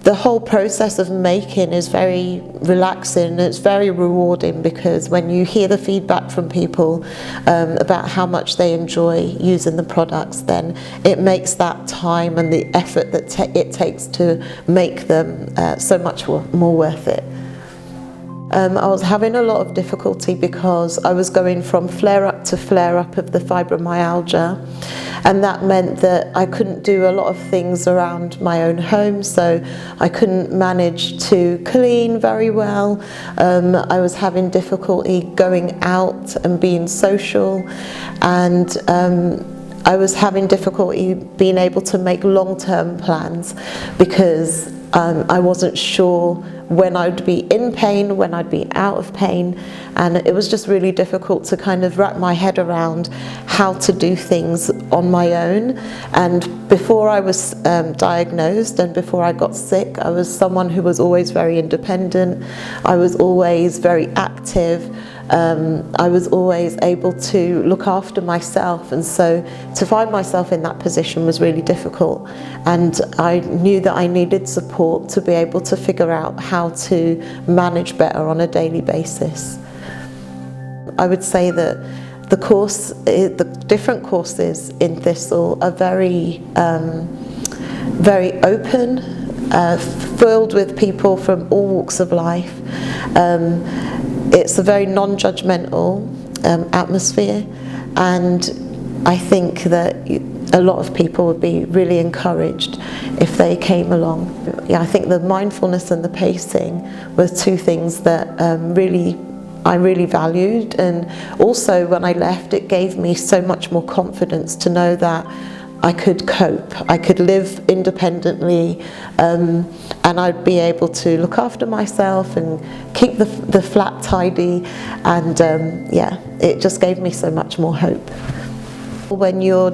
The whole process of making is very relaxing, it's very rewarding, because when you hear the feedback from people about how much they enjoy using the products, then it makes that time and the effort that it takes to make them so much more worth it. I was having a lot of difficulty because I was going from flare-up to flare-up of the fibromyalgia, and that meant that I couldn't do a lot of things around my own home, so I couldn't manage to clean very well. I was having difficulty going out and being social, and I was having difficulty being able to make long-term plans because I wasn't sure when I'd be in pain, when I'd be out of pain, and it was just really difficult to kind of wrap my head around how to do things on my own. And before I was diagnosed and before I got sick, I was someone who was always very independent. I was always very active. I was always able to look after myself, and so to find myself in that position was really difficult, and I knew that I needed support to be able to figure out how to manage better on a daily basis. I would say that the different courses in Thistle are very open, filled with people from all walks of life. It's a very non-judgmental atmosphere, and I think that a lot of people would be really encouraged if they came along. Yeah, I think the mindfulness and the pacing were two things that I really valued, and also when I left, it gave me so much more confidence to know that I could cope, I could live independently, and I'd be able to look after myself and keep the flat tidy, and yeah, it just gave me so much more hope. When you're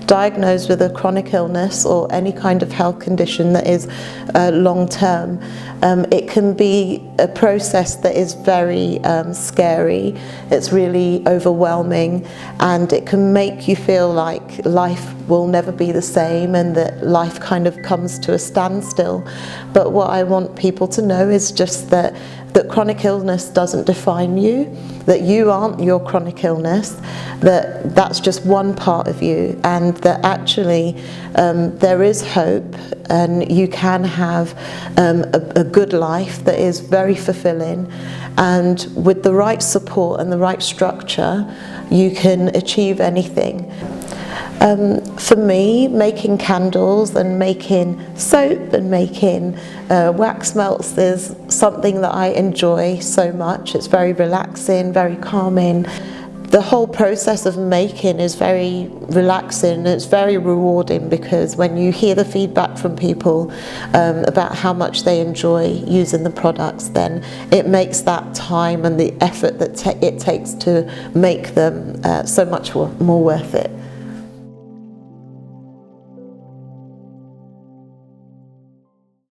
diagnosed with a chronic illness or any kind of health condition that is long-term, it can be a process that is very scary. It's really overwhelming, and it can make you feel like life will never be the same and that life kind of comes to a standstill. But what I want people to know is just that chronic illness doesn't define you, that you aren't your chronic illness, that's just one part of you, and that actually there is hope, and you can have a good life that is very fulfilling, and with the right support and the right structure, you can achieve anything. For me, making candles and making soap and making wax melts is something that I enjoy so much. It's very relaxing, very calming. The whole process of making is very relaxing, it's very rewarding, because when you hear the feedback from people about how much they enjoy using the products, then it makes that time and the effort that it takes to make them so much more worth it.